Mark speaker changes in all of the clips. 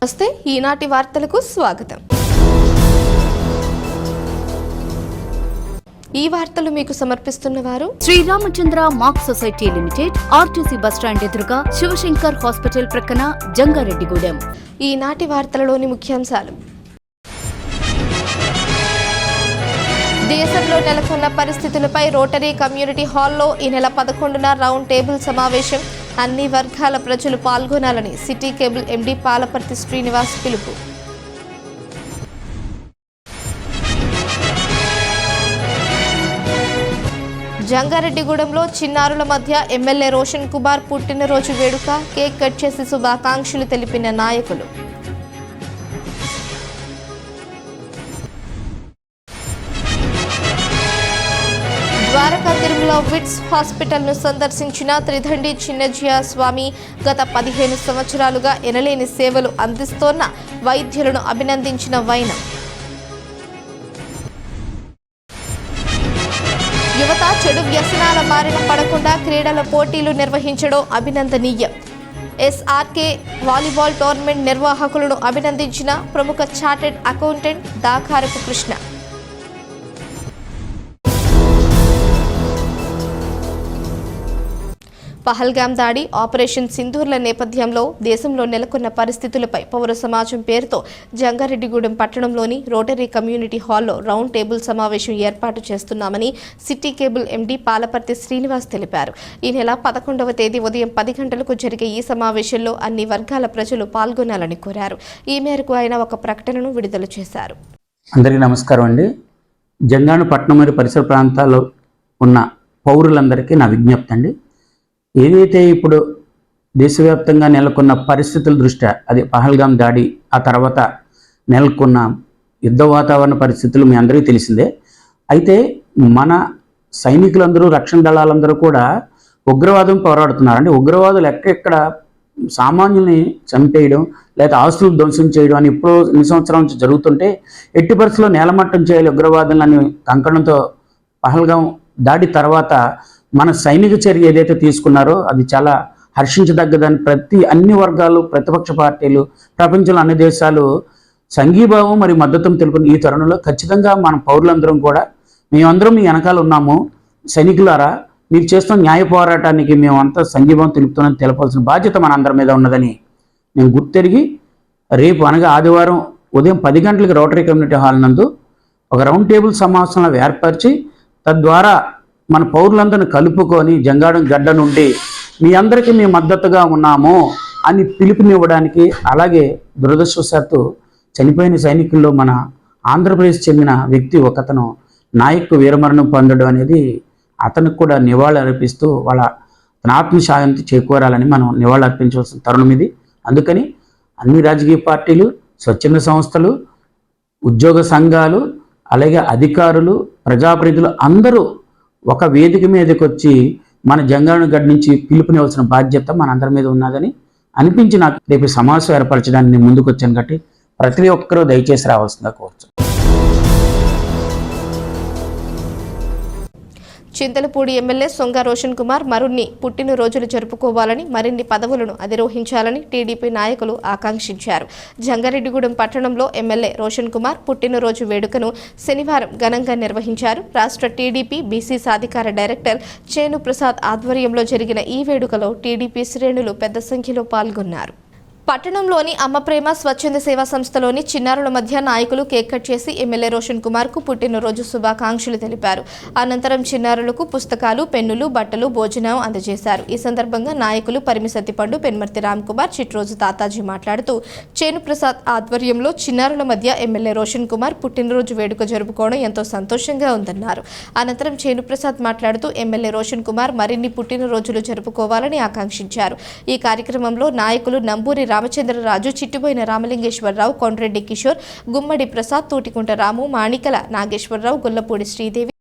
Speaker 1: నమస్తే, ఈనాటి వార్తలకు స్వాగతం. ఈ వార్తలు మీకు సమర్పిస్తున్న వారు
Speaker 2: Sriramachandra mark society limited, RTC bus stand ఎదురుగా, శివశంకర్ హాస్పిటల్ ప్రక్కన, జంగారెడ్డిగూడెం.
Speaker 1: ఈనాటి వార్తలలోని ముఖ్యాంశాలు: దేశంలో నెలకొన్న పరిస్థితులపై రోటరీ కమ్యూనిటీ హాల్లో ఈ నెల 11న రౌండ్ టేబుల్ సమావేశం. అన్ని వర్గాల ప్రజలు పాల్గొనాలని city cable MD Palaparthi Srinivas పిలుపు. జంగారెడ్డిగూడెంలో చిన్నారుల మధ్య ఎమ్మెల్యే రోషన్ కుమార్ పుట్టినరోజు వేడుక. కేక్ కట్ చేసి శుభాకాంక్షలు తెలిపిన నాయకులు. ద్వారకా తిరుమల విట్స్ హాస్పిటల్ను సందర్శించిన త్రిదండి చిన్నజీయ స్వామి. గత 15 సంవత్సరాలుగా ఎనలేని సేవలు అందిస్తోన్న వైద్యులను అభినందించిన వైనం. యువత చెడు వ్యసనాల బారిన పడకుండా క్రీడల పోటీలు నిర్వహించడం అభినందనీయం. ఎస్ఆర్కే వాలీబాల్ టోర్నమెంట్ నిర్వాహకులను అభినందించిన ప్రముఖ చార్టెడ్ అకౌంటెంట్ దాకారపు కృష్ణ. పహల్గామ్ దాడి, ఆపరేషన్ సింధూర్ల నేపథ్యంలో దేశంలో నెలకొన్న పరిస్థితులపై పౌర సమాజం పేరుతో జంగారెడ్డిగూడెం పట్టణంలోని రోటరీ కమ్యూనిటీ హాల్లో రౌండ్ టేబుల్ సమావేశం ఏర్పాటు చేస్తున్నామని city cable MD Palaparthi Srinivas తెలిపారు. ఈ నెల 11వ తేదీ ఉదయం 10 గంటలకు జరిగే ఈ సమావేశంలో అన్ని వర్గాల ప్రజలు పాల్గొనాలని కోరారు. ఈ మేరకు ఆయన ఒక ప్రకటనను విడుదల చేశారు.
Speaker 3: అందరికీ నమస్కారం అండి. జంగాను పట్టణం మరియు పరిసర ప్రాంతాల్లో ఉన్న పౌరులందరికీ నా విజ్ఞప్తి అండి. ఏదైతే ఇప్పుడు దేశవ్యాప్తంగా నెలకొన్న పరిస్థితుల దృష్ట్యా, అది పహల్గామ్ దాడి, ఆ తర్వాత నెలకొన్న యుద్ధ వాతావరణ పరిస్థితులు మీ అందరికీ తెలిసిందే. అయితే మన సైనికులందరూ, రక్షణ దళాలందరూ కూడా ఉగ్రవాదం పోరాడుతున్నారు. అంటే ఉగ్రవాదులు ఎక్కడెక్కడ సామాన్యుల్ని చంపేయడం లేదా ఆస్తులు ధ్వంసం చేయడం అని ఇప్పుడు 2 సంవత్సరాల నుంచి జరుగుతుంటే, ఎట్టి పరిస్థితుల్లో నేలమట్టం చేయాలి ఉగ్రవాదులని కంకణంతో పహల్గామ్ దాడి తర్వాత మన సైనిక చర్య ఏదైతే తీసుకున్నారో అది చాలా హర్షించదగ్గదని అన్ని వర్గాలు, ప్రతిపక్ష పార్టీలు, ప్రపంచంలో అన్ని దేశాలు సంఘీభావం మరియు మద్దతును తెలుపుతున్న ఈ తరుణంలో ఖచ్చితంగా మన పౌరులందరం కూడా మేమందరం మీ వెనకాల ఉన్నాము. సైనికులారా, మీరు చేస్తున్న న్యాయ పోరాటానికి మేమంతా సంఘీభావం తెలుపుతున్నామని తెలపాల్సిన బాధ్యత మన అందరి మీద ఉన్నదని నేను గుర్తెరిగి, రేపు అనగా ఆదివారం ఉదయం 10 గంటలకు రోటరీ కమ్యూనిటీ హాల్ నందు ఒక రౌండ్ టేబుల్ సమావేశంలో ఏర్పరిచి, తద్వారా మన పౌరులందరిని కలుపుకొని జంగాడం గడ్డ నుండి మీ అందరికీ మేము మద్దతుగా ఉన్నాము అని పిలుపునివ్వడానికి, అలాగే దురదృష్టవశాత్తు చనిపోయిన సైనికుల్లో మన ఆంధ్రప్రదేశ్ చెందిన వ్యక్తి ఒకతను నాయక్ వీరమరణం పొందడం అనేది అతనికి కూడా నివాళులు అర్పిస్తూ వాళ్ళ తన ఆత్మశాంతి చేకూరాలని మనం నివాళులు అర్పించవలసిన తరుణం ఇది. అందుకని అన్ని రాజకీయ పార్టీలు, స్వచ్ఛంద సంస్థలు, ఉద్యోగ సంఘాలు, అలాగే అధికారులు, ప్రజాప్రతినిధులు అందరూ ఒక వేదిక మీదకి వచ్చి మన జంగాను గడ్డ నుంచి పిలుపునివ్వాల్సిన బాధ్యత మన అందరి మీద ఉన్నదని అనిపించి నాకు రేపు సమావేశం ఏర్పరచడానికి నేను ముందుకు వచ్చాను. కాబట్టి ప్రతి ఒక్కరూ దయచేసి రావాల్సిందిగా కోరుచు.
Speaker 1: చింతలపూడి ఎమ్మెల్యే సొంగ రోషన్ కుమార్ మరిన్ని పుట్టినరోజులు జరుపుకోవాలని, మరిన్ని పదవులను అధిరోహించాలని టీడీపీ నాయకులు ఆకాంక్షించారు. జంగారెడ్డిగూడెం పట్టణంలో ఎమ్మెల్యే రోషన్ కుమార్ పుట్టినరోజు వేడుకను శనివారం ఘనంగా నిర్వహించారు. రాష్ట్ర టీడీపీ బీసీ సాధికార డైరెక్టర్ చేను ప్రసాద్ ఆధ్వర్యంలో జరిగిన ఈ వేడుకలో టీడీపీ శ్రేణులు పెద్ద సంఖ్యలో పాల్గొన్నారు. పట్టణంలోని అమ్మ ప్రేమ స్వచ్ఛంద సేవా సంస్థలోని చిన్నారుల మధ్య నాయకులు కేక్ కట్ చేసి ఎమ్మెల్యే రోషన్ కుమార్ కు పుట్టినరోజు శుభాకాంక్షలు తెలిపారు. అనంతరం చిన్నారులకు పుస్తకాలు, పెన్నులు, బట్టలు, భోజనం అందజేశారు. ఈ సందర్భంగా నాయకులు పరిమి సత్తిపండు, పెన్మర్తి రామ్ కుమార్, చిట్రోజు తాతాజీ మాట్లాడుతూ, చేను ప్రసాద్ ఆధ్వర్యంలో చిన్నారుల మధ్య ఎమ్మెల్యే రోషన్ కుమార్ పుట్టినరోజు వేడుక జరుపుకోవడం ఎంతో సంతోషంగా ఉందన్నారు. అనంతరం చేను ప్రసాద్ మాట్లాడుతూ ఎమ్మెల్యే రోషన్ కుమార్ మరిన్ని పుట్టినరోజులు జరుపుకోవాలని ఆకాంక్షించారు. ఈ కార్యక్రమంలో నాయకులు నంబూరి రామచంద్రరాజు, చిట్టుబోయిన రామలింగేశ్వరరావు, కొండ్రెడ్డి కిషోర్, గుమ్మడి ప్రసాద్, తూటికుంట రాము, మాణికల నాగేశ్వరరావు, గొల్లపూడి శ్రీదేవి,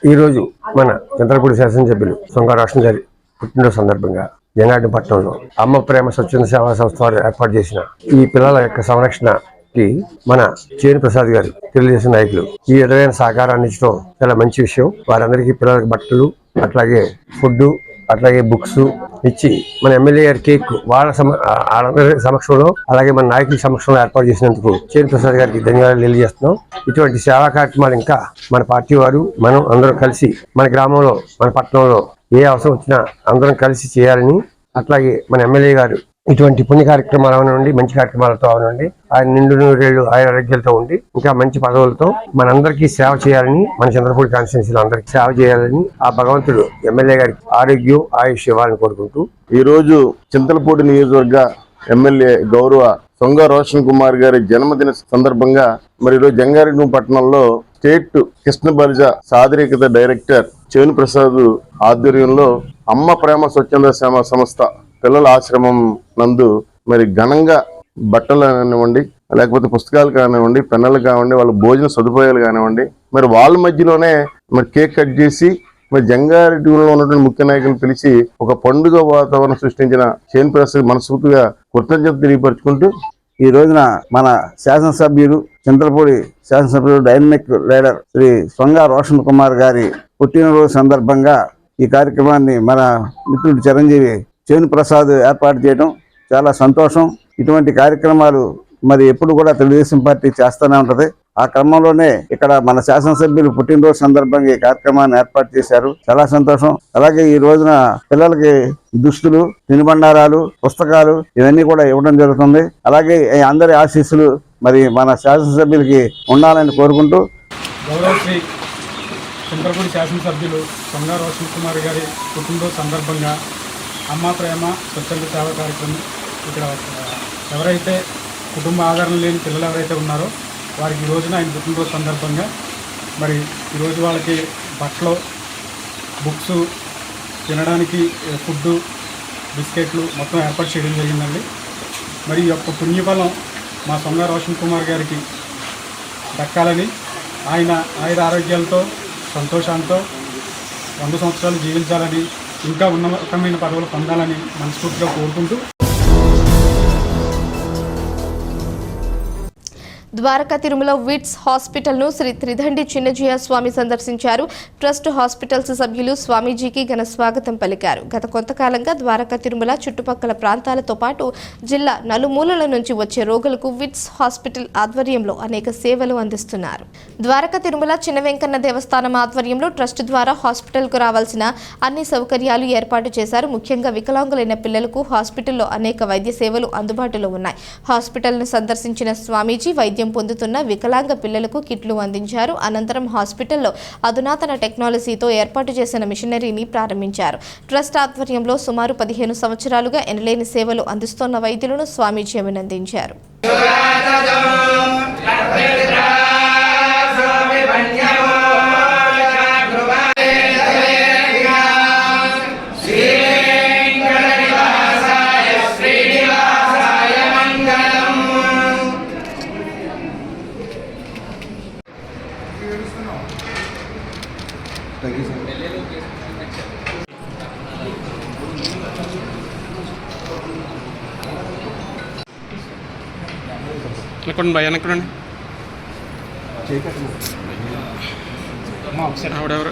Speaker 4: ఈరోజు మన చంద్రపూడి శాసనసభ్యులు సొంగ రోషన్ గారి పుట్టినరోజు సందర్భంగా జంగారెడ్డి పట్టణంలో అమ్మ ప్రేమ స్వచ్ఛంద సేవా సంస్థ వారు ఏర్పాటు చేసిన ఈ పిల్లల యొక్క సంరక్షణకి మన చేను ప్రసాద్ గారు తెలుగుదేశం నాయకులు ఈ విధమైన సహకారాన్ని ఇచ్చడం చాలా మంచి విషయం. వారందరికీ పిల్లలకు బట్టలు, అట్లాగే ఫుడ్, అట్లాగే బుక్స్ ఇచ్చి మన ఎమ్మెల్యే గారి కేక్ వాళ్ళందరి సమక్షంలో, అలాగే మన నాయకుల సమక్షంలో ఏర్పాటు చేసినందుకు చేను ప్రసాద్ గారికి ధన్యవాదాలు తెలియజేస్తున్నాం. ఇటువంటి సేవా కార్యక్రమాలు ఇంకా మన పార్టీ వారు, మనం అందరం కలిసి మన గ్రామంలో, మన పట్టణంలో ఏ అవసరం వచ్చినా అందరం కలిసి చేయాలని, అట్లాగే మన ఎమ్మెల్యే గారు ఇటువంటి పుణ్య కార్యక్రమాలు అవనండి, మంచి కార్యక్రమాలతో అవనండి, ఆయన నిండు నూరేళ్లు ఆయన ఆరోగ్యాలతో ఉండి ఇంకా మంచి పదవులతో మనందరికీ సేవ చేయాలని, మన చంద్రపూడి కాన్స్టిట్యున్సీలో అందరికీ సేవ చేయాలని ఆ భగవంతుడు ఎమ్మెల్యే గారికి ఆరోగ్యం, ఆయుష్ ఇవ్వాలని కోరుకుంటూ
Speaker 5: ఈ రోజు చింతలపూడి నియోజకవర్గ ఎమ్మెల్యే గౌరవ సొంగ రోషన్ కుమార్ గారి జన్మదిన సందర్భంగా మరి ఈరోజు జంగారెడ్డి పట్టణంలో స్టేట్ కృష్ణ బలిజ సాదరికత డైరెక్టర్ చేను ప్రసాద్ ఆధ్వర్యంలో అమ్మ ప్రేమ స్వచ్ఛంద సేవా సంస్థ పిల్లల ఆశ్రమం నందు మరి ఘనంగా బట్టలు కానివ్వండి, లేకపోతే పుస్తకాలు కానివ్వండి, పెన్నులు కానివ్వండి, వాళ్ళ భోజన సదుపాయాలు కానివ్వండి, మరి వాళ్ళ మధ్యలోనే మరి కేక్ కట్ చేసి మరి జంగారెడ్డిలో ఉన్నటువంటి ముఖ్య నాయకులను పిలిచి ఒక పండుగ వాతావరణం సృష్టించిన చేను ప్రసాద్ మనస్ఫూర్తిగా కృతజ్ఞత తెలియపరుచుకుంటూ
Speaker 6: ఈ రోజున మన శాసనసభ్యులు, చింతలపూడి శాసనసభ్యులు, డైనమిక్ లీడర్ శ్రీ సొంగ రోషన్ కుమార్ గారి పుట్టినరోజు సందర్భంగా ఈ కార్యక్రమాన్ని మన మిత్రుడు చిరంజీవి చేను ప్రసాద్ ఏర్పాటు చేయడం చాలా సంతోషం. ఇటువంటి కార్యక్రమాలు మరి ఎప్పుడు కూడా తెలుగుదేశం పార్టీ చేస్తూనే ఉంటది. ఆ క్రమంలోనే ఇక్కడ మన శాసనసభ్యులు పుట్టినరోజు సందర్భంగా ఈ కార్యక్రమాన్ని ఏర్పాటు చేశారు. చాలా సంతోషం. అలాగే ఈ రోజున పిల్లలకి దుస్తులు, తినుబండారాలు, పుస్తకాలు ఇవన్నీ కూడా ఇవ్వడం జరుగుతుంది. అలాగే అందరి ఆశీస్సులు మరి మన శాసనసభ్యులకి ఉండాలని కోరుకుంటూ
Speaker 7: గౌరవశ్రీ చంద్రపూడి శాసనసభ్యులు సొంగ రోషన్ కుమార్ గారి పుట్టినరోజు సందర్భంగా అమ్మ ప్రేమ స్వచ్ఛంద సేవా కార్యక్రమం ఇక్కడ ఎవరైతే కుటుంబ ఆదరణ లేని పిల్లలు ఎవరైతే ఉన్నారో వారికి ఈ రోజున ఆయన పుట్టినరోజు సందర్భంగా మరి ఈరోజు వాళ్ళకి బట్టలు, బుక్స్, తినడానికి ఫుడ్డు, బిస్కెట్లు మొత్తం ఏర్పాటు చేయడం జరిగిందండి. మరి ఈ యొక్క పుణ్యఫలం మా సొంగ రోషన్ కుమార్ గారికి దక్కాలని, ఆయన ఆరోగ్యాలతో సంతోషంతో 100 సంవత్సరాలు జీవించాలని, ఇంకా ఉన్నతమైన పదవులు పొందాలని మనస్ఫూర్తిగా కోరుకుంటూ
Speaker 1: ద్వారకా తిరుమల విట్స్ హాస్పిటల్ను శ్రీ త్రిదండి చిన్నజీయ స్వామి సందర్శించారు. ట్రస్ట్ హాస్పిటల్స్ సభ్యులు స్వామీజీకి ఘన స్వాగతం పలికారు. గత కొంతకాలంగా ద్వారకా తిరుమల చుట్టుపక్కల ప్రాంతాలతో పాటు జిల్లా నలుమూలల నుంచి వచ్చే రోగులకు విట్స్ హాస్పిటల్ ఆధ్వర్యంలో అనేక సేవలు అందిస్తున్నారు. ద్వారకా తిరుమల చిన్న వెంకన్న దేవస్థానం ఆధ్వర్యంలో ట్రస్ట్ ద్వారా హాస్పిటల్కు రావాల్సిన అన్ని సౌకర్యాలు ఏర్పాటు చేశారు. ముఖ్యంగా వికలాంగులైన పిల్లలకు హాస్పిటల్లో అనేక వైద్య సేవలు అందుబాటులో ఉన్నాయి. హాస్పిటల్ను సందర్శించిన స్వామీజీ వైద్యం పొందుతున్న వికలాంగ పిల్లలకు కిట్లు అందించారు. అనంతరం హాస్పిటల్లో అధునాతన టెక్నాలజీతో ఏర్పాటు చేసిన మిషనరీని ప్రారంభించారు. ట్రస్ట్ ఆధ్వర్యంలో సుమారు 15 సంవత్సరాలుగా ఎనలేని సేవలు అందిస్తున్న వైద్యులను స్వామీజీ అభినందించారు.
Speaker 7: వెనకండి ఆవిడెవరు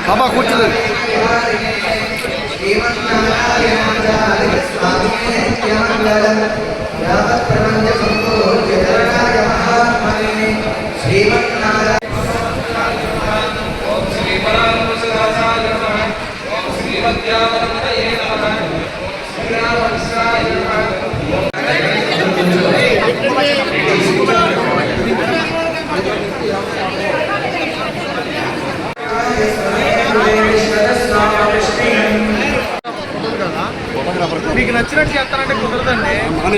Speaker 8: బాబా కూర్చోలేదు.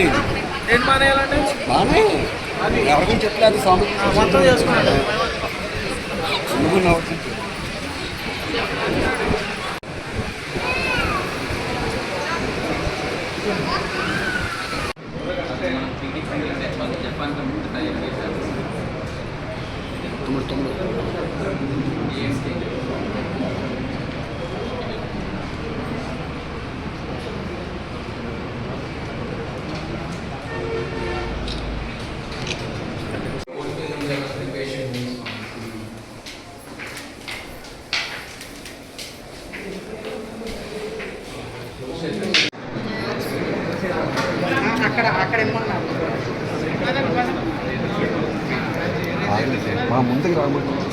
Speaker 8: మానేయండి.
Speaker 7: ఏంటి మానేయాలంటే
Speaker 8: బాగానే ఎవరికైనా చెప్పలేదు స్వామి.
Speaker 7: మొత్తం చేసుకున్నాడు.
Speaker 8: మా ముందుకు రాబోతుంది.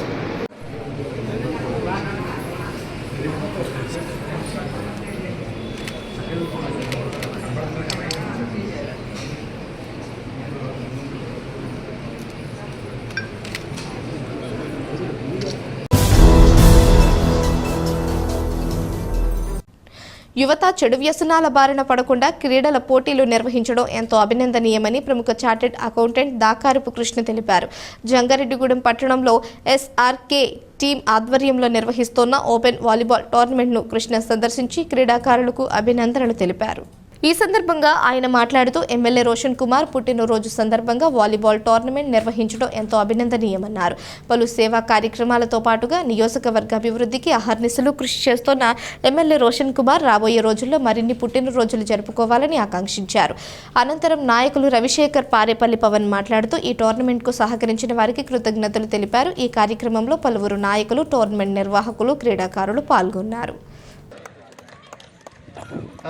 Speaker 1: యువత చెడు వ్యసనాల బారిన పడకుండా క్రీడల పోటీలు నిర్వహించడం ఎంతో అభినందనీయమని ప్రముఖ చార్టెడ్ అకౌంటెంట్ దాకారపు కృష్ణ తెలిపారు. జంగారెడ్డిగూడెం పట్టణంలో ఎస్ఆర్కే టీం ఆధ్వర్యంలో నిర్వహిస్తోన్న ఓపెన్ వాలీబాల్ టోర్నమెంట్ను కృష్ణ సందర్శించి క్రీడాకారులకు అభినందనలు తెలిపారు. ఈ సందర్భంగా ఆయన మాట్లాడుతూ ఎమ్మెల్యే రోషన్ కుమార్ పుట్టినరోజు సందర్భంగా వాలీబాల్ టోర్నమెంట్ నిర్వహించడం ఎంతో అభినందనీయమన్నారు. పలు సేవా కార్యక్రమాలతో పాటుగా నియోజకవర్గ అభివృద్ధికి అహర్నిశలు కృషి చేస్తున్న ఎమ్మెల్యే రోషన్ కుమార్ రాబోయే రోజుల్లో మరిన్ని పుట్టినరోజులు జరుపుకోవాలని ఆకాంక్షించారు. అనంతరం నాయకులు రవిశేఖర్, పారేపల్లి పవన్ మాట్లాడుతూ ఈ టోర్నమెంట్కు సహకరించిన వారికి కృతజ్ఞతలు తెలిపారు. ఈ కార్యక్రమంలో పలువురు నాయకులు, టోర్నమెంట్ నిర్వాహకులు, క్రీడాకారులు పాల్గొన్నారు.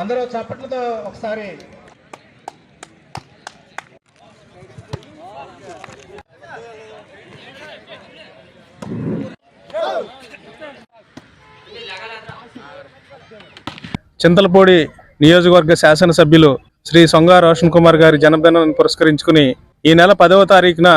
Speaker 7: అందరూ చప్పట్లతో ఒకసారి చింతలపూడి నియోజకవర్గ శాసనసభ్యులు శ్రీ సొంగా రోషన్ కుమార్ గారి జన్మదినాన్ని పురస్కరించుకుని ఈ నెల 10వ తారీఖున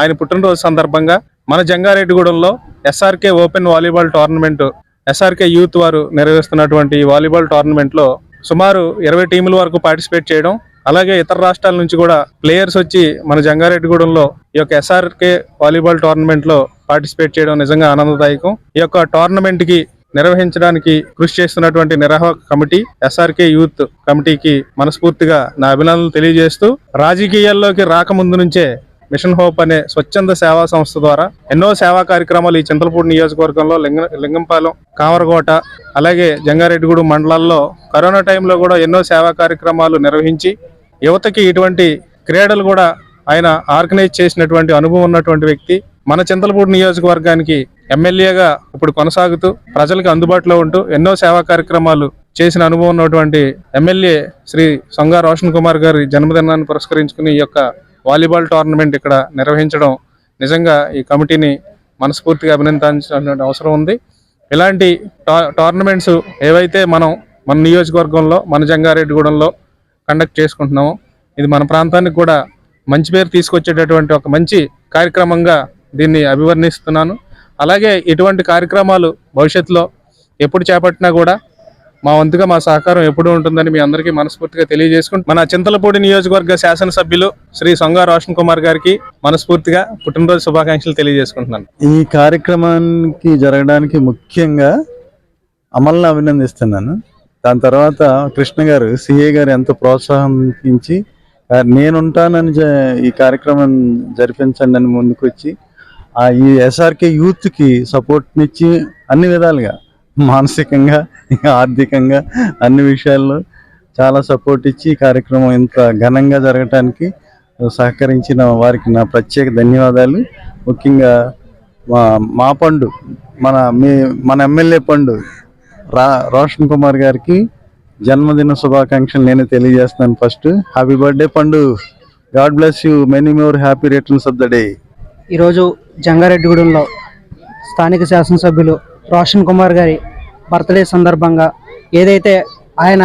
Speaker 7: ఆయన పుట్టినరోజు సందర్భంగా మన జంగారెడ్డిగూడెంలో SRK open volleyball tournament SRK youth వారు నిర్వహిస్తున్నటువంటి వాలీబాల్ టోర్నమెంట్లో సుమారు 20 టీముల వరకు పార్టిసిపేట్ చేయడం, అలాగే ఇతర రాష్ట్రాల నుంచి కూడా ప్లేయర్స్ వచ్చి మన జంగారెడ్డిగూడెంలో ఈ యొక్క ఎస్ఆర్కే వాలీబాల్ టోర్నమెంట్లో పార్టిసిపేట్ చేయడం నిజంగా ఆనందదాయకం. ఈ యొక్క టోర్నమెంట్కి నిర్వహించడానికి కృషి చేస్తున్నటువంటి నిర్వాహక కమిటీ ఎస్ఆర్కే యూత్ కమిటీకి మనస్ఫూర్తిగా నా అభినందనలు తెలియజేస్తూ, రాజకీయాల్లోకి రాకముందు నుంచే మిషన్ హోప్ అనే స్వచ్ఛంద సేవా సంస్థ ద్వారా ఎన్నో సేవా కార్యక్రమాలు ఈ చింతలపూడి నియోజకవర్గంలో, లింగంపాలెం, కామరకోట, అలాగే జంగారెడ్డిగూడెం మండలాల్లో కరోనా టైంలో కూడా ఎన్నో సేవా కార్యక్రమాలు నిర్వహించి యువతకి ఇటువంటి క్రీడలు కూడా ఆయన ఆర్గనైజ్ చేసినటువంటి అనుభవం ఉన్నటువంటి వ్యక్తి. మన చింతలపూడి నియోజకవర్గానికి ఎమ్మెల్యేగా ఇప్పుడు కొనసాగుతూ ప్రజలకు అందుబాటులో ఉంటూ ఎన్నో సేవా కార్యక్రమాలు చేసిన అనుభవం ఉన్నటువంటి ఎమ్మెల్యే శ్రీ సొంగా రోషన్ కుమార్ గారి జన్మదినాన్ని పురస్కరించుకుని ఈ యొక్క వాలీబాల్ టోర్నమెంట్ ఇక్కడ నిర్వహించడం నిజంగా ఈ కమిటీని మనస్ఫూర్తిగా అభినందించాల్సిన అవసరం ఉంది. ఇలాంటి టోర్నమెంట్స్ ఏవైతే మన నియోజకవర్గంలో, మన జంగారెడ్డిగూడెంలో కండక్ట్ చేసుకుంటున్నామో ఇది మన ప్రాంతానికి కూడా మంచి పేరు తీసుకొచ్చేటటువంటి ఒక మంచి కార్యక్రమంగా దీన్ని అభివర్ణిస్తున్నాను. అలాగే ఇటువంటి కార్యక్రమాలు భవిష్యత్తులో ఎప్పుడు చేపట్టినా కూడా మా వంతుగా మా సహకారం ఎప్పుడూ ఉంటుందని మీ అందరికీ మనస్ఫూర్తిగా తెలియజేసుకుంటూ మన చింతలపూడి నియోజకవర్గ శాసనసభ్యులు శ్రీ సొంగా రోషన్ కుమార్ గారికి మనస్ఫూర్తిగా పుట్టినరోజు శుభాకాంక్షలు తెలియజేసుకుంటున్నాను.
Speaker 9: ఈ కార్యక్రమానికి జరగడానికి ముఖ్యంగా అమల్ని అభినందిస్తున్నాను. దాని తర్వాత కృష్ణ గారు, సిఏ గారు ఎంతో ప్రోత్సాహించి నేనుంటానని ఈ కార్యక్రమం జరిపించండి అని ముందుకు వచ్చి ఈ ఎస్ఆర్కే యూత్కి సపోర్ట్నిచ్చి అన్ని విధాలుగా, మానసికంగా, ఆర్థికంగా అన్ని విషయాల్లో చాలా సపోర్ట్ ఇచ్చి ఈ కార్యక్రమం ఇంత ఘనంగా జరగటానికి సహకరించిన వారికి నా ప్రత్యేక ధన్యవాదాలు. ముఖ్యంగా మా పండు, మన ఎమ్మెల్యే పండు రోషన్ కుమార్ గారికి జన్మదిన శుభాకాంక్షలు నేను తెలియజేస్తున్నాను. ఫస్ట్ హ్యాపీ బర్త్డే పండు, God bless you, many more happy returns of the day.
Speaker 10: ఈరోజు జంగారెడ్డిగూడెంలో స్థానిక శాసనసభ్యులు రోషన్ కుమార్ గారి బర్త్డే సందర్భంగా ఏదైతే ఆయన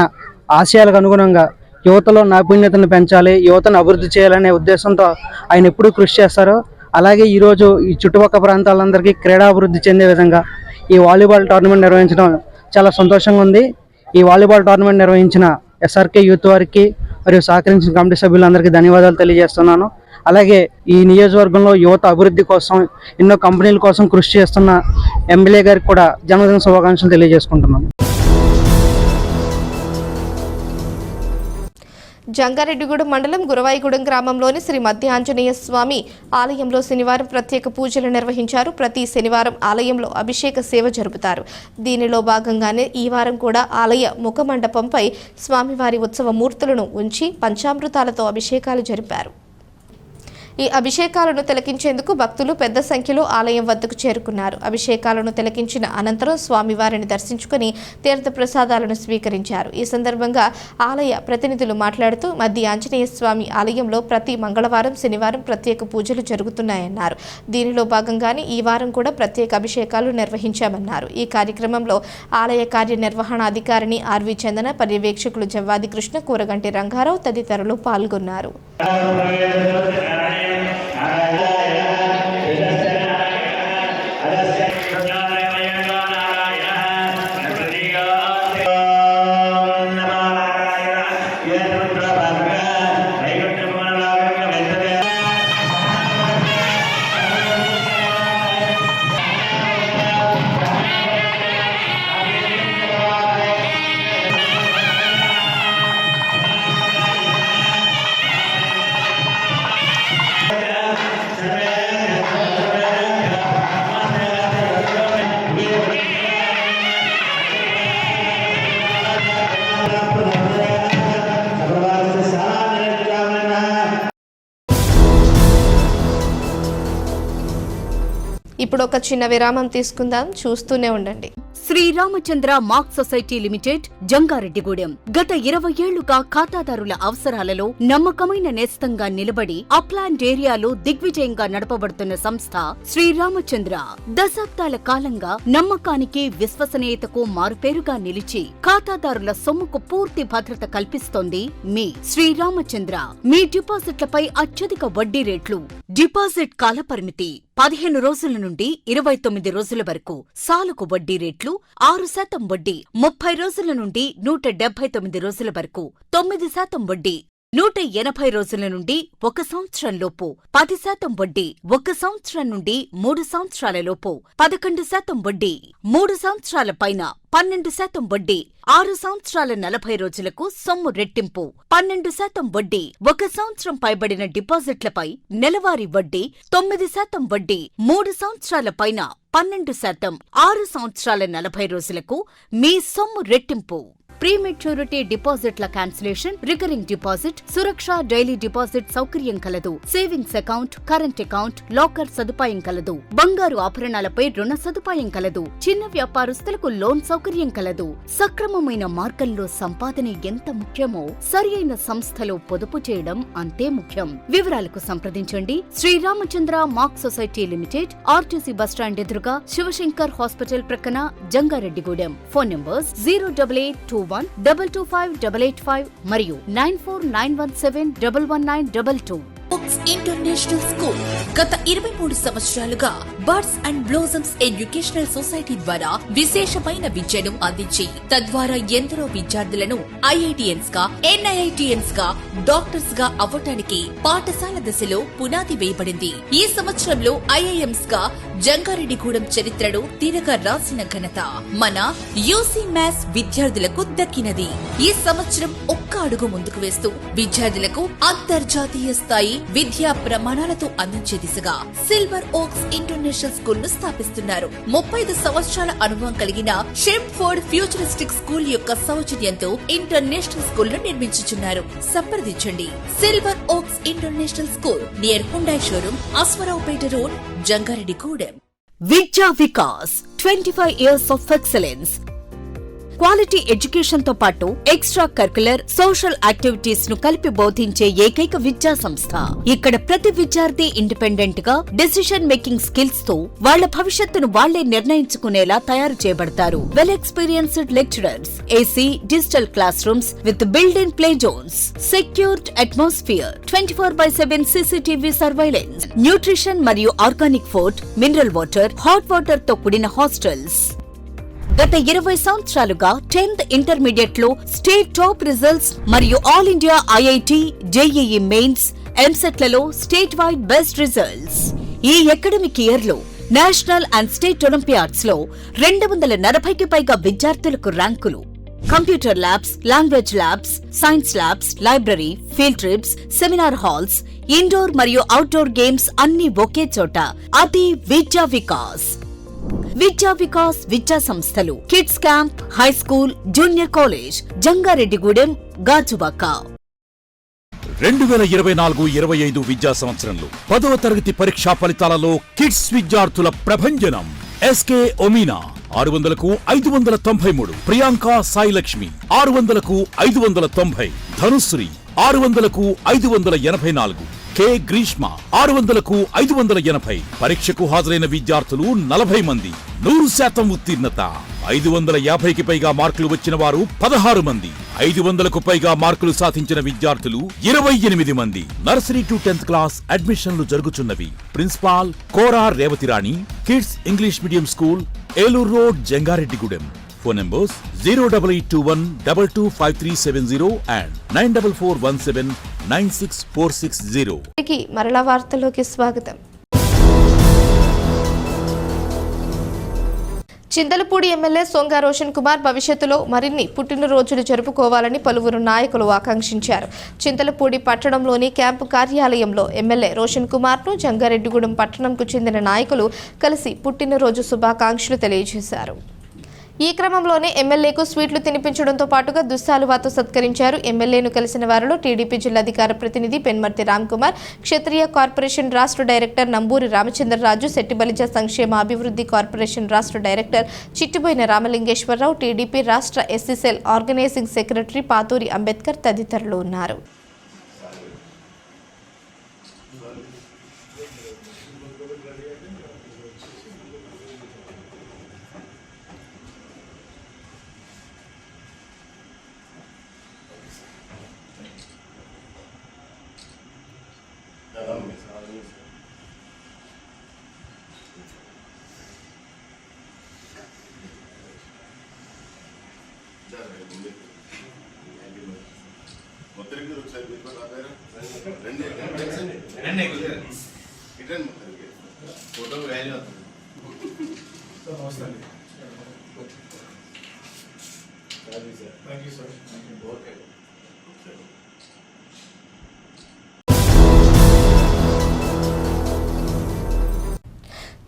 Speaker 10: ఆశయాలకు అనుగుణంగా యువతలో నైపుణ్యతను పెంచాలి, యువతను అభివృద్ధి చేయాలనే ఉద్దేశంతో ఆయన ఎప్పుడూ కృషి చేస్తారో, అలాగే ఈరోజు ఈ చుట్టుపక్కల ప్రాంతాలందరికీ క్రీడాభివృద్ధి చెందే విధంగా ఈ వాలీబాల్ టోర్నమెంట్ నిర్వహించడం చాలా సంతోషంగా ఉంది. ఈ వాలీబాల్ టోర్నమెంట్ నిర్వహించిన ఎస్ఆర్కే యూత్ వారికి, మరియు సహకరించిన కమిటీ సభ్యులందరికీ ధన్యవాదాలు తెలియజేస్తున్నాను. అలాగే ఈ నియోజకవర్గంలో యువత అభివృద్ధి కోసం ఎన్నో కంపెనీల కోసం కృషి చేస్తున్న ఎమ్మెల్యే గారికి కూడా జన్మదిన శుభాకాంక్షలు తెలియజేసుకుంటున్నాను.
Speaker 1: జంగారెడ్డిగూడెం మండలం గురవాయిగూడెం గ్రామంలోని శ్రీ మధ్య ఆంజనేయ స్వామి ఆలయంలో శనివారం ప్రత్యేక పూజలు నిర్వహించారు. ప్రతి శనివారం ఆలయంలో అభిషేక సేవ జరుపుతారు. దీనిలో భాగంగానే ఈ వారం కూడా ఆలయ ముఖమండపంపై స్వామివారి ఉత్సవ మూర్తులను ఉంచి పంచామృతాలతో అభిషేకాలు జరిపారు. ఈ అభిషేకాలను తిలకించేందుకు భక్తులు పెద్ద సంఖ్యలో ఆలయం వద్దకు చేరుకున్నారు. అభిషేకాలను తిలకించిన అనంతరం స్వామివారిని దర్శించుకుని తీర్థ ప్రసాదాలను స్వీకరించారు. ఈ సందర్భంగా ఆలయ ప్రతినిధులు మాట్లాడుతూ మధ్య ఆంజనేయ స్వామి ఆలయంలో ప్రతి మంగళవారం, శనివారం ప్రత్యేక పూజలు జరుగుతున్నాయన్నారు. దీనిలో భాగంగానే ఈ వారం కూడా ప్రత్యేక అభిషేకాలు నిర్వహించామన్నారు. ఈ కార్యక్రమంలో ఆలయ కార్యనిర్వహణాధికారిని ఆర్వి చందన, పర్యవేక్షకులు జవ్వాది కృష్ణ, కూరగంటి రంగారావు తదితరులు పాల్గొన్నారు. ఇప్పుడు ఒక చిన్న విరామం తీసుకుందాం, చూస్తూనే ఉండండి.
Speaker 2: శ్రీరామచంద్ర మాక్ సొసైటీ లిమిటెడ్, జంగారెడ్డిగూడెం. గత 20 ఏళ్లుగా ఖాతాదారుల అవసరాలలో నమ్మకమైన నేస్తంగా నిలబడి అప్లాండ్ ఏరియాలో దిగ్విజయంగా నడపబడుతున్న సంస్థ శ్రీరామచంద్ర. దశాబ్దాల కాలంగా నమ్మకానికి, విశ్వసనీయతకు మారుపేరుగా నిలిచి ఖాతాదారుల సొమ్ముకు పూర్తి భద్రత కల్పిస్తోంది మీ శ్రీరామచంద్ర. మీ డిపాజిట్లపై అత్యధిక వడ్డీ రేట్లు, డిపాజిట్ కాలపరిమితి 15 రోజుల నుండి 29 రోజుల వరకు, సాలుకు వడ్డీ రేట్లు 6% వడ్డీ, 30 రోజుల నుండి 179 రోజుల వరకు 9% వడ్డీ, 180 రోజుల నుండి 1 సంవత్సరం లోపు 10% వడ్డీ, 1 సంవత్సరం నుండి 3 సంవత్సరాల లోపు 11% వడ్డీ, 3 సంవత్సరాల పైన 12% వడ్డీ, 6 సంవత్సరాల 40 రోజులకు సొమ్ము రెట్టింపు 12% వడ్డీ, 1 సంవత్సరం పైబడిన డిపాజిట్లపై నెలవారీ వడ్డీ 9% వడ్డీ, 3 సంవత్సరాల పైన 12%, 6 సంవత్సరాల 40 రోజులకు మీ సొమ్ము రెట్టింపు. ప్రీమెచ్యూరిటీ డిపాజిట్ల క్యాన్సిలేషన్, రికరింగ్ డిపాజిట్, సురక్ష డైలీ డిపాజిట్ సౌకర్యం కలదు. Savings account, current account, locker సదుపాయం కలదు. బంగారు ఆభరణాలపై రుణ సదుపాయం కలదు. చిన్న వ్యాపారస్తులకు లోన్ సౌకర్యం కలదు. సక్రమమైన మార్గంలో సంపాదన ఎంత ముఖ్యమో సరియైన సంస్థలో పొదుపు చేయడం అంతే ముఖ్యం. వివరాలకు సంప్రదించండి. శ్రీరామచంద్ర మాక్ సొసైటీ లిమిటెడ్, ఆర్టీసీ బస్టాండ్ ఎదురుగా, శివశంకర్ హాస్పిటల్ ప్రక్కన, జంగారెడ్డిగూడెం. ఫోన్ నంబర్స్ 08821225885 మరియు 9491711922.
Speaker 11: ఫోక్స్ ఇంటర్నేషనల్ స్కూల్ గత 23 సంవత్సరాలుగా birds and blossoms educational society ద్వారా విశేషమైన విద్యను అందించి తద్వారా ఎందరో విద్యార్థులను ఐఐటిఎన్స్ గా, ఎన్ఐఐటిఎన్స్ గా, డాక్టర్స్ గా అవ్వటానికి పాఠశాల దశలో పునాది వేయబడింది. ఈ సంవత్సరంలో ఐఐఎంస్ గా జంగారెడ్డిగూడెం చరిత్రను తిరగ రాసిన ఘనత మన యూసీ మ్యాథ్స్ విద్యార్థులకు దక్కినది. ఈ సంవత్సరం ఒక్క అడుగు ముందుకు వేస్తూ విద్యార్థులకు అంతర్జాతీయ స్థాయి విద్యా ప్రమాణాలతో అందించే దిశగా సిల్వర్ ఓక్స్ ఇంటర్నేషనల్ స్కూల్ ను స్థాపిస్తున్నారు. 35 సంవత్సరాల అనుభవం కలిగిన షెంఫోర్డ్ ఫ్యూచరిస్టిక్ స్కూల్ యొక్క సౌజన్యంతో ఇంటర్నేషనల్ స్కూల్ ను నిర్మించుచున్నారు. సంప్రదించండి. Silver oaks international school near Hyundai showroom, Aswaraopeta road, Jangareddygudem.
Speaker 2: Vidya Vikas 25 years of excellence. Quality education తో పాటు ఎక్స్ట్రా కరికులర్, సోషల్ యాక్టివిటీస్ ను కలిపి బోధించే ఏకైక విద్యా సంస్థ. ఇక్కడ ప్రతి విద్యార్థి ఇండిపెండెంట్ గా డెసిషన్ మేకింగ్ స్కిల్స్ తో వాళ్ల భవిష్యత్తును వాళ్లే నిర్ణయించుకునేలా తయారు చేయబడతారు. Well experienced lecturers, AC, digital class rooms with build in play zones, secured atmosphere, 24/7 CCTV surveillance, nutrition మరియు organic food, mineral water, hot water తో కూడిన హాస్టల్స్. గత 20 సంవత్సరాలుగా 10th ఇంటర్మీడియట్ లో స్టేట్ టాప్ రిజల్ట్స్ మరియు all India IIT, JEE mains, ఎంసెట్లలో state wide best results. ఈ academic year లో నేషనల్ అండ్ స్టేట్ ఒలింపియాడ్స్ లో 240కి పైగా విద్యార్థులకు ర్యాంకులు. Computer labs, language labs, science labs, library, field trips, seminar halls, indoor మరియు అవుట్డోర్ గేమ్స్ అన్ని ఒకే చోట. అది విద్యా వికాస్. విద్యా వికాస్ విద్యా సంస్థలు, kids camp, high school, junior college, Jangareddygudem, Gajuwaka.
Speaker 12: 2024-25 విద్యా సంవత్సరంలో 10వ తరగతి పరీక్షా ఫలితాలలో కిడ్స్ విద్యార్థుల ప్రభంజనం. SK ఒమీనా 600కు 593, Priyanka Sai Lakshmi 600కు 590, Dhanushree 600కు 584, K Greeshma 600కు 580. పరీక్షకు హాజరైన విద్యార్థులు 40 మంది. 100% ఉత్తీర్ణత. 550కి పైగా మార్కులు వచ్చిన వారు 16 మంది. 500కు పైగా మార్కులు సాధించిన విద్యార్థులు 28 మంది. నర్సరీ టు 10th క్లాస్ అడ్మిషన్లు జరుగుతున్నవి. Principal Kora Revathirani, kids English medium school, Eluru road, Jangareddygudem. Phone numbers 08821225370 and 94417964660.
Speaker 1: మరలా వార్తల్లోకి స్వాగతం. చింతలపూడి ఎమ్మెల్యే సొంగ రోషన్ కుమార్ భవిష్యత్తులో మరిన్ని పుట్టినరోజులు జరుపుకోవాలని పలువురు నాయకులు ఆకాంక్షించారు. చింతలపూడి పట్టణంలోని క్యాంపు కార్యాలయంలో ఎమ్మెల్యే రోషన్ కుమార్ను జంగారెడ్డిగూడెం పట్టణంకు చెందిన నాయకులు కలిసి పుట్టినరోజు శుభాకాంక్షలు తెలియజేశారు. ఈ క్రమంలోనే ఎమ్మెల్యేకు స్వీట్లు తినిపించడంతో పాటుగా దుస్సాలువాతో సత్కరించారు. ఎమ్మెల్యేను కలిసిన వారిలో టీడీపీ జిల్లాధికార ప్రతినిధి పెన్మర్తి రామ్ కుమార్, క్షత్రియ కార్పొరేషన్ రాష్ట్ర డైరెక్టర్ నంబూరి రామచంద్రరాజు, శెట్టిబలిజ సంక్షేమ అభివృద్ధి కార్పొరేషన్ రాష్ట్ర డైరెక్టర్ చిట్టిబోయిన రామలింగేశ్వరరావు, టీడీపీ రాష్ట్ర SC cell organising secretary Pathuri Ambedkar తదితరులు ఉన్నారు.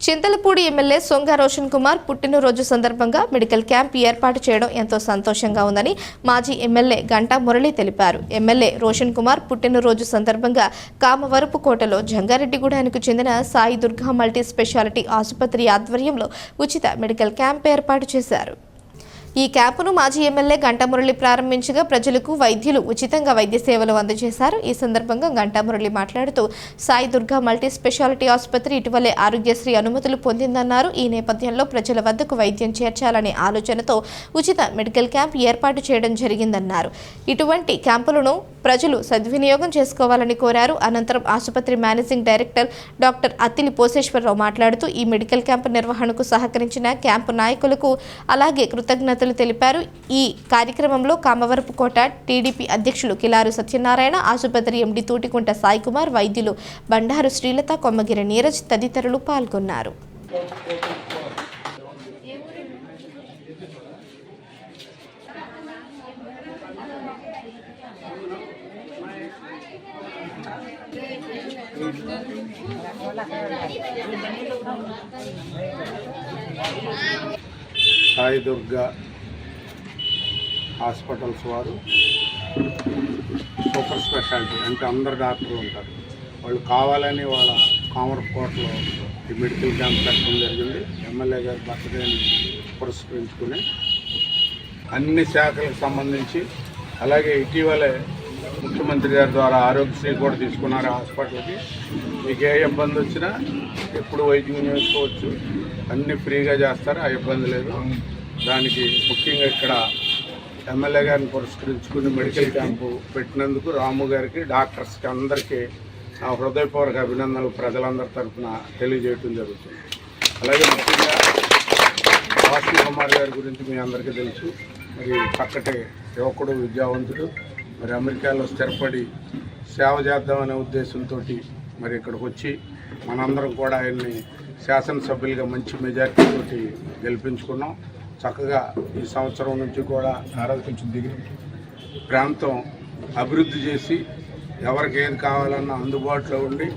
Speaker 1: చింతలపూడి ఎమ్మెల్యే సొంగ రోషన్ కుమార్ పుట్టినరోజు సందర్భంగా మెడికల్ క్యాంప్ ఏర్పాటు చేయడం ఎంతో సంతోషంగా ఉందని మాజీ ఎమ్మెల్యే గంటా మురళి తెలిపారు. ఎమ్మెల్యే రోషన్ కుమార్ పుట్టినరోజు సందర్భంగా కామవరపుకోటలో జంగారెడ్డిగూడెంకు చెందిన సాయి దుర్గా మల్టీ స్పెషాలిటీ ఆసుపత్రి ఆధ్వర్యంలో ఉచిత మెడికల్ క్యాంప్ ఏర్పాటు చేశారు. ఈ క్యాంపును మాజీ ఎమ్మెల్యే గంటా మురళి ప్రారంభించగా ప్రజలకు వైద్యులు ఉచితంగా వైద్య సేవలు అందజేశారు. ఈ సందర్భంగా గంటా మురళి మాట్లాడుతూ సాయి దుర్గా మల్టీ స్పెషాలిటీ ఆసుపత్రి ఇటీవలే ఆరోగ్యశ్రీ అనుమతులు పొందిందన్నారు. ఈ నేపథ్యంలో ప్రజల వద్దకు వైద్యం చేర్చాలనే ఆలోచనతో ఉచిత మెడికల్ క్యాంప్ ఏర్పాటు చేయడం జరిగిందన్నారు. ఇటువంటి క్యాంపులను ప్రజలు సద్వినియోగం చేసుకోవాలని కోరారు. అనంతరం ఆసుపత్రి managing director doctor Attili Poseswararao మాట్లాడుతూ ఈ మెడికల్ క్యాంపు నిర్వహణకు సహకరించిన క్యాంపు నాయకులకు అలాగే కృతజ్ఞతలు తెలిపారు. ఈ కార్యక్రమంలో కామవరపుకోట టీడీపీ అధ్యక్షులు కిలారు సత్యనారాయణ, ఆసుపత్రి ఎండీ తూటికుంట సాయి కుమార్, వైద్యులు బండారు శ్రీలత, కొమ్మగిరి నీరజ్ తదితరులు పాల్గొన్నారు.
Speaker 13: సాయి దుర్గా హాస్పిటల్స్ వారు సూపర్ స్పెషాలిటీ అంటే అందరు డాక్టర్లు ఉంటారు. వాళ్ళు కావాలని వాళ్ళ కామర్కోటలో ఈ మెడికల్ క్యాంప్ పెట్టడం జరిగింది. ఎమ్మెల్యే గారి బర్త్డేని పురస్కరించుకుని అన్ని శాఖలకు సంబంధించి, అలాగే ఇటీవలే ముఖ్యమంత్రి గారి ద్వారా ఆరోగ్యశ్రీ కూడా తీసుకున్నారు. హాస్పిటల్కి మీకు ఏ ఇబ్బంది వచ్చినా ఎప్పుడు వైద్యం చేసుకోవచ్చు, అన్నీ ఫ్రీగా చేస్తారు, ఆ ఇబ్బంది లేదు. దానికి ముఖ్యంగా ఇక్కడ ఎమ్మెల్యే గారిని పురస్కరించుకుని మెడికల్ క్యాంపు పెట్టినందుకు రాము గారికి, డాక్టర్స్కి అందరికీ నా హృదయపూర్వక అభినందనలు ప్రజలందరి తరఫున తెలియజేయటం జరుగుతుంది. అలాగే ముఖ్యంగా రోషన్ కుమార్ గారి గురించి మీ అందరికీ తెలుసు. మరి చక్కటి యువకుడు, విద్యావంతుడు. మరి అమెరికాలో స్థిరపడి సేవ చేద్దామనే ఉద్దేశంతో మరి ఇక్కడికి వచ్చి మనందరం కూడా ఆయన్ని శాసనసభ్యులుగా మంచి మెజార్టీతోటి గెలిపించుకున్నాం. చక్కగా ఈ సంవత్సరం నుంచి కూడా కొంచెం దిగిన ప్రాంతం అభివృద్ధి చేసి ఎవరికి ఏది కావాలన్నా అందుబాటులో ఉండి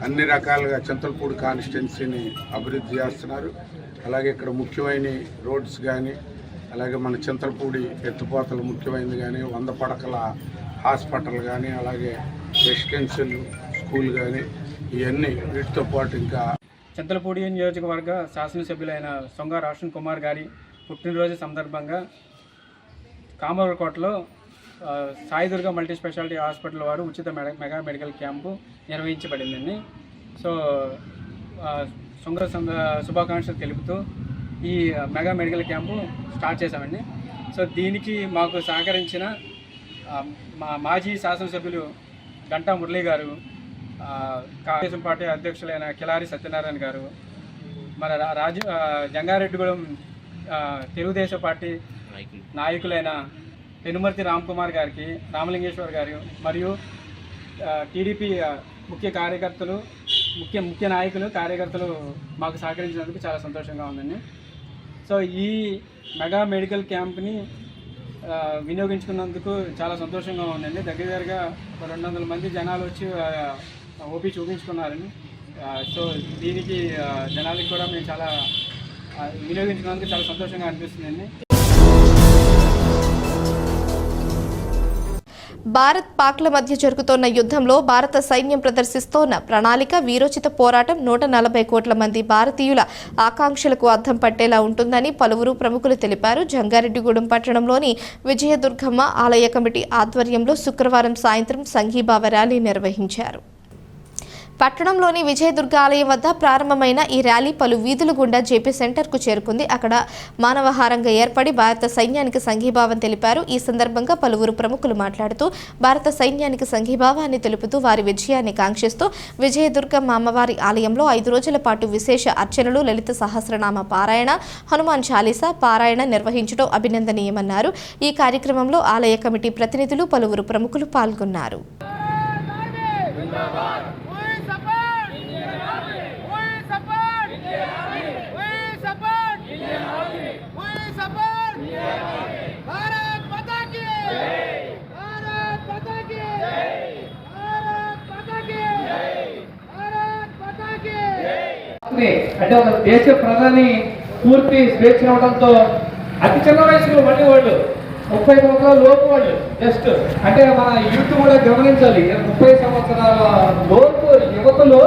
Speaker 13: అన్ని రకాలుగా చింతలపూడి కాన్స్టిట్యున్సీని అభివృద్ధి చేస్తున్నారు. అలాగే ఇక్కడ ముఖ్యమైన రోడ్స్ కానీ, అలాగే మన చింతలపూడి ఎత్తుపోతలు ముఖ్యమైనది కానీ, 100 పడకల హాస్పిటల్ కానీ, అలాగే రెసిడెన్షియల్ స్కూల్ కానీ, ఇవన్నీ వీటితో పాటు ఇంకా
Speaker 7: చింతలపూడి నియోజకవర్గ శాసనసభ్యులైన సొంగ రోషన్ కుమార్ గారి పుట్టినరోజు సందర్భంగా కామరకోటలో సాయిదుర్గ మల్టీ స్పెషాలిటీ హాస్పిటల్ వారు ఉచిత మెగా మెడికల్ క్యాంపు నిర్వహించబడిందండి. సో శుభాకాంక్షలు తెలుపుతూ ఈ మెగా మెడికల్ క్యాంపు స్టార్ట్ చేశామండి. సో దీనికి మాకు సహకరించిన మా మాజీ శాసనసభ్యులు గంటా మురళీ గారు, కాంగ్రెస్ పార్టీ అధ్యక్షులైన కిలారి సత్యనారాయణ గారు, మన జంగారెడ్డిగూడెం తెలుగుదేశం పార్టీ నాయకులైన పెనుమర్తి రామ్ కుమార్ గారికి, రామలింగేశ్వర్ గారు మరియు టీడీపీ ముఖ్య కార్యకర్తలు, ముఖ్య నాయకులు, కార్యకర్తలు మాకు సహకరించినందుకు చాలా సంతోషంగా ఉందండి. సో ఈ మెగా మెడికల్ క్యాంప్ని వినియోగించుకున్నందుకు చాలా సంతోషంగా ఉందండి. దగ్గరగా 200 మంది జనాలు వచ్చి ఓపీ చూపించుకున్నారని. సో దీనికి జనాలకి కూడా మేము చాలా వినియోగించుకున్నందుకు చాలా సంతోషంగా అనిపిస్తుందండి.
Speaker 1: భారత్ పాక్ల మధ్య జరుగుతోన్న యుద్ధంలో భారత సైన్యం ప్రదర్శిస్తోన్న ప్రణాళిక, వీరోచిత పోరాటం 140 కోట్ల మంది భారతీయుల ఆకాంక్షలకు అద్దం పట్టేలా ఉంటుందని పలువురు ప్రముఖులు తెలిపారు. జంగారెడ్డిగూడెం పట్టణంలోని విజయదుర్గమ్మ ఆలయ కమిటీ ఆధ్వర్యంలో శుక్రవారం సాయంత్రం సంఘీభావ ర్యాలీ నిర్వహించారు. పట్టణంలోని విజయదుర్గ ఆలయం వద్ద ప్రారంభమైన ఈ ర్యాలీ పలు వీధుల గుండా జేపీ సెంటర్కు చేరుకుంది. అక్కడ మానవహారంగా ఏర్పడి భారత సైన్యానికి సంఘీభావం తెలిపారు. ఈ సందర్భంగా పలువురు ప్రముఖులు మాట్లాడుతూ భారత సైన్యానికి సంఘీభావాన్ని తెలుపుతూ వారి విజయాన్ని కాంక్షిస్తూ విజయదుర్గమ్మ అమ్మవారి ఆలయంలో 5 రోజుల పాటు విశేష అర్చనలు, లలిత సహస్రనామ పారాయణ, హనుమాన్ చాలీసా పారాయణ నిర్వహించడం అభినందనీయమన్నారు. ఈ కార్యక్రమంలో ఆలయ కమిటీ ప్రతినిధులు, పలువురు ప్రముఖులు పాల్గొన్నారు.
Speaker 10: అంటే ఒక దేశ ప్రధాని పూర్తి స్వేచ్ఛ అవడంతో అతి చిన్న వయసులో మళ్ళీ వాళ్ళు 30 సంవత్సరాల లోపు వాళ్ళు జస్ట్ అంటే మన యూత్ కూడా గమనించాలి. 30 సంవత్సరాల లోపు యువతలో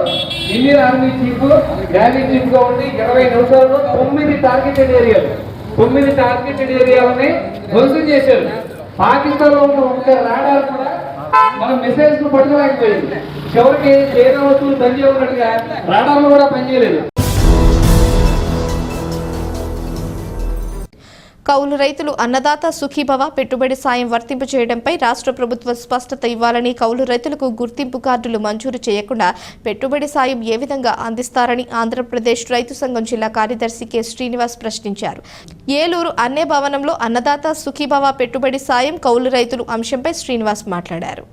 Speaker 10: Indian army chief rally chief గా ఉండి 20 నిమిషాల్లో 9 టార్గెటెడ్ ఏరియాలని ధ్వంసం చేశారు. పాకిస్తాన్ లో ఉన్న ఒక్క రాడార్ కూడా మన మిసైల్స్ ను పట్టుకోలేకపోయింది. చివరికి చైనా వస్తువులు పనిచేయనట్టుగా రాడార్లు కూడా పనిచేయలేదు.
Speaker 1: కౌలు రైతులు అన్నదాత సుఖీభవ పెట్టుబడి సాయం వర్తింపచేయడంపై రాష్ట్ర ప్రభుత్వం స్పష్టత ఇవ్వాలని, కౌలు రైతులకు గుర్తింపు కార్డులు మంజూరు చేయకుండా పెట్టుబడి సాయం ఏ విధంగా అందిస్తారని ఆంధ్రప్రదేశ్ రైతు సంఘం జిల్లా కార్యదర్శి కె శ్రీనివాస్ ప్రశ్నించారు. ఏలూరు అన్నే భవనంలో అన్నదాత సుఖీభవ పెట్టుబడి సాయం కౌలు రైతులు అంశంపై శ్రీనివాస్ మాట్లాడారు.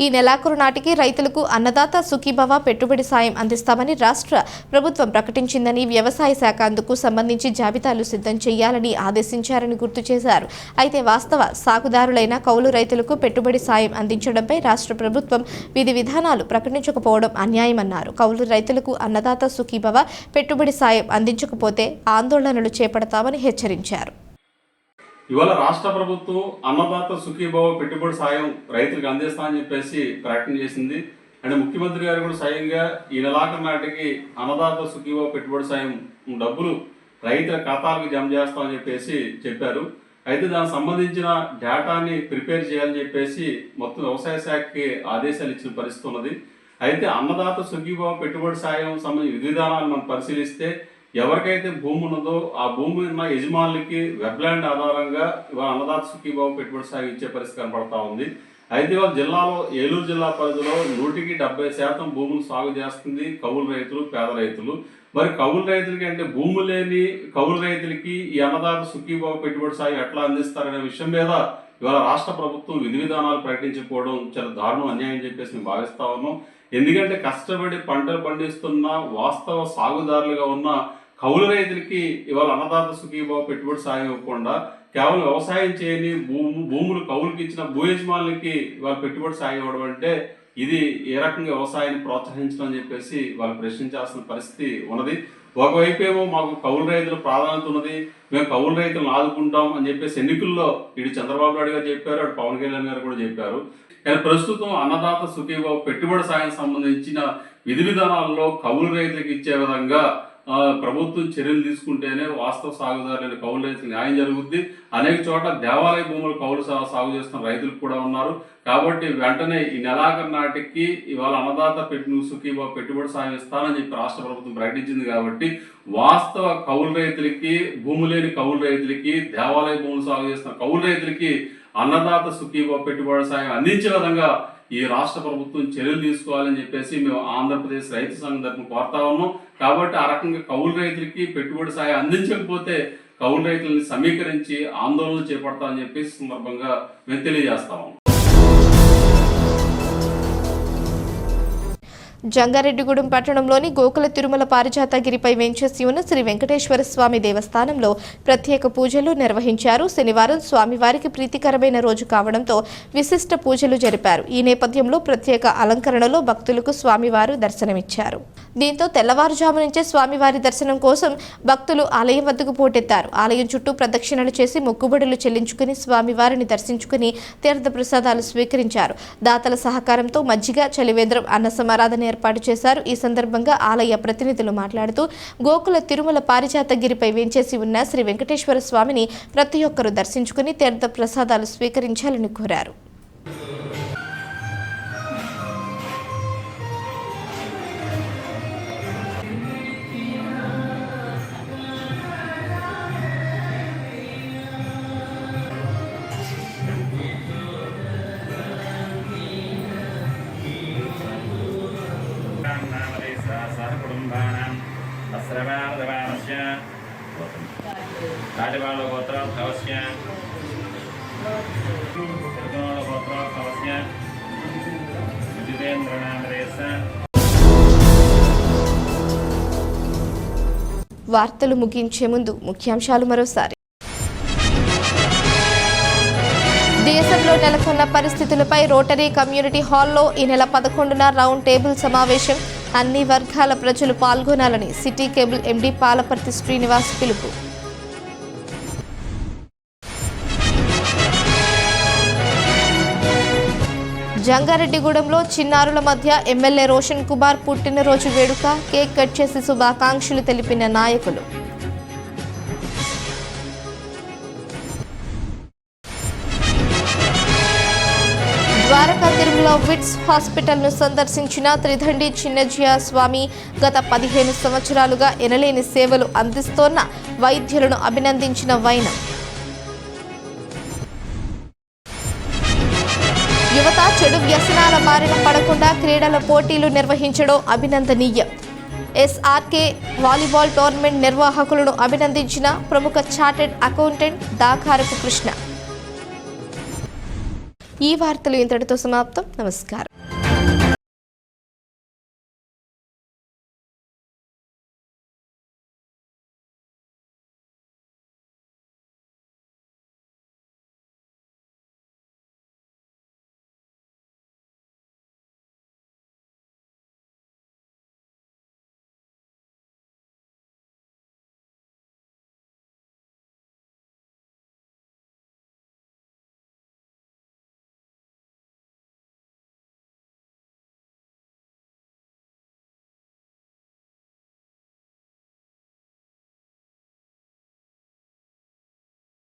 Speaker 1: ఈ నెలాఖరు నాటికి రైతులకు అన్నదాత సుఖీభవ పెట్టుబడి సాయం అందిస్తామని రాష్ట్ర ప్రభుత్వం ప్రకటించిందని, వ్యవసాయ శాఖ అందుకు సంబంధించి జాబితాలు సిద్ధం చేయాలని ఆదేశించారని గుర్తు చేశారు. అయితే వాస్తవ సాగుదారులైన కౌలు రైతులకు పెట్టుబడి సాయం అందించడంపై రాష్ట్ర ప్రభుత్వం విధి విధానాలు ప్రకటించకపోవడం అన్యాయమన్నారు. కౌలు రైతులకు అన్నదాత సుఖీభవ పెట్టుబడి సాయం అందించకపోతే ఆందోళనలు చేపడతామని హెచ్చరించారు.
Speaker 14: ఇవాళ రాష్ట్ర ప్రభుత్వం అన్నదాత సుఖీభావ పెట్టుబడి సాయం రైతులకు అందిస్తా అని చెప్పేసి ప్రకటన చేసింది. అంటే ముఖ్యమంత్రి గారు కూడా స్వయంగా ఈ నెలాఖరు నాటికి అన్నదాత సుఖీభావ పెట్టుబడి సాయం డబ్బులు రైతుల ఖాతాలకు జమ చేస్తామని చెప్పేసి చెప్పారు. అయితే దానికి సంబంధించిన డేటాని ప్రిపేర్ చేయాలని చెప్పేసి మొత్తం వ్యవసాయ శాఖకి ఆదేశాలు ఇచ్చిన పరిస్థితి ఉన్నది. అయితే అన్నదాత సుఖీభావ పెట్టుబడి సాయం సంబంధించిన విధి విధానాలు మనం పరిశీలిస్తే ఎవరికైతే భూమి ఉన్నదో ఆ భూమి ఉన్న యజమానులకి వెబ్లాండ్ ఆధారంగా ఇవాళ అన్నదాత సుఖీభావ పెట్టుబడి సాయం ఇచ్చే పరిస్థితి కనపడతా ఉంది. అయితే ఇవాళ జిల్లాలో ఏలూరు జిల్లా పరిధిలో 170% భూములు సాగు చేస్తుంది కౌలు రైతులు, పేద రైతులు. మరి కౌలు రైతులకి అంటే భూమి లేని కౌలు రైతులకి ఈ అన్నదాత సుఖీభావ పెట్టుబడి సాయం ఎట్లా అందిస్తారనే విషయం మీద ఇవాళ రాష్ట్ర ప్రభుత్వం విధి విధానాలు ప్రకటించకపోవడం చాలా దారుణం, అన్యాయం చెప్పేసి మేము భావిస్తా ఉన్నాం. ఎందుకంటే కష్టపడి పంటలు పండిస్తున్న వాస్తవ సాగుదారులుగా ఉన్న కౌలు రైతులకి ఇవాళ అన్నదాత సుఖీభావ పెట్టుబడి సాయం ఇవ్వకుండా కేవలం వ్యవసాయం చేయని భూములు కౌలుకి ఇచ్చిన భూ యజమానులకి ఇవాళ పెట్టుబడి సాయం ఇవ్వడం అంటే ఇది ఏ రకంగా వ్యవసాయాన్ని ప్రోత్సహించడం అని చెప్పేసి వాళ్ళు ప్రశ్నించాల్సిన పరిస్థితి ఉన్నది. ఒకవైపు ఏమో మాకు కౌలు రైతుల ప్రాధాన్యత ఉన్నది, మేము కౌలు రైతులను ఆదుకుంటాం అని చెప్పేసి ఎన్నికల్లో ఇటు చంద్రబాబు నాయుడు గారు చెప్పారు, అటు పవన్ కళ్యాణ్ గారు కూడా చెప్పారు. కానీ ప్రస్తుతం అన్నదాత సుఖీభావ పెట్టుబడి సాయం సంబంధించిన విధి విధానాల్లో కౌలు రైతులకు ఇచ్చే విధంగా ప్రభుత్వం చర్యలు తీసుకుంటేనే వాస్తవ సాగుదారులైన కౌలు రైతులకు న్యాయం జరుగుద్ది. అనేక చోట్ల దేవాలయ భూములు కౌలు సాగు చేస్తున్న రైతులు కూడా ఉన్నారు. కాబట్టి వెంటనే ఈ నెలాఖరు నాటికి ఇవాళ అన్నదాత సుఖీభావ పెట్టుబడి సాయం ఇస్తానని చెప్పి రాష్ట్ర ప్రభుత్వం ప్రకటించింది. కాబట్టి వాస్తవ కౌలు రైతులకి, భూమి లేని కౌలు రైతులకి, దేవాలయ భూములు సాగు చేస్తున్న కౌలు రైతులకి అన్నదాత సుఖీభావ పెట్టుబడి సాయం అందించే విధంగా ఈ రాష్ట్ర ప్రభుత్వం చర్యలు తీసుకోవాలని చెప్పేసి మేము ఆంధ్రప్రదేశ్ రైతు సంఘం తరఫున కోరుతా ఉన్నాం. కాబట్టి ఆ రకంగా కౌలు రైతులకి పెట్టుబడి సాయం అందించకపోతే కౌలు రైతులని సమీకరించి ఆందోళన చేపడతామని చెప్పేసి సందర్భంగా మేము తెలియజేస్తాము.
Speaker 1: జంగారెడ్డిగూడెం పట్టణంలోని గోకుల తిరుమల పారిజాతగిరిపై వెంచేసి ఉన్న శ్రీ వెంకటేశ్వర స్వామి దేవస్థానంలో ప్రత్యేక పూజలు నిర్వహించారు. శనివారం స్వామివారికి ప్రీతికరమైన రోజు కావడంతో విశిష్ట పూజలు జరిపారు. ఈ నేపథ్యంలో ప్రత్యేక అలంకరణలో భక్తులకు స్వామివారు దర్శనమిచ్చారు. దీంతో తెల్లవారుజాము నుంచే స్వామివారి దర్శనం కోసం భక్తులు ఆలయం వద్దకు పోటెత్తారు. ఆలయం చుట్టూ ప్రదక్షిణలు చేసి మొక్కుబడులు చెల్లించుకుని స్వామివారిని దర్శించుకుని తీర్థ ప్రసాదాలు స్వీకరించారు. దాతల సహకారంతో మజ్జిగ, చలివేంద్రం, అన్న సమారాధన ఏర్పాటు చేశారు. ఈ సందర్భంగా ఆలయ ప్రతినిధులు మాట్లాడుతూ గోకుల తిరుమల పారిజాతగిరిపై వేంచేసి ఉన్న శ్రీ వెంకటేశ్వర స్వామిని ప్రతి ఒక్కరూ దర్శించుకుని తీర్థ ప్రసాదాలు స్వీకరించాలని కోరారు. వార్తలు ముగించే ముందు ముఖ్యాంశాలు మరోసారి. దేశంలో నెలకొన్న పరిస్థితులపై రోటరీ కమ్యూనిటీ హాల్లో ఈ నెల 11న రౌండ్ టేబుల్ సమావేశం. అన్ని వర్గాల ప్రజలు పాల్గొనాలని city cable MD Palaparthi Srinivas పిలుపు. జంగారెడ్డిగూడెంలో చిన్నారుల మధ్య ఎమ్మెల్యే రోషన్ కుమార్ పుట్టినరోజు వేడుక. కేక్ కట్ చేసి శుభాకాంక్షలు తెలిపిన నాయకులు. ద్వారకా తిరుమల విట్స్ హాస్పిటల్ను సందర్శించిన త్రిదండి చిన్నజీయ స్వామి. గత 15 సంవత్సరాలుగా ఎనలేని సేవలు అందిస్తోన్న వైద్యులను అభినందించిన వైనం. యువత చెడు వ్యసనాల బారిన పడకుండా క్రీడల పోటీలు నిర్వహించడం అభినందనీయం. ఎస్ఆర్కే వాలీబాల్ టోర్నమెంట్ నిర్వాహకులను అభినందించిన ప్రముఖ చార్టెడ్ అకౌంటెంట్ దాకారపు కృష్ణ. ఈ వార్తలు ఇంతటితో సమాప్తం. నమస్కారం.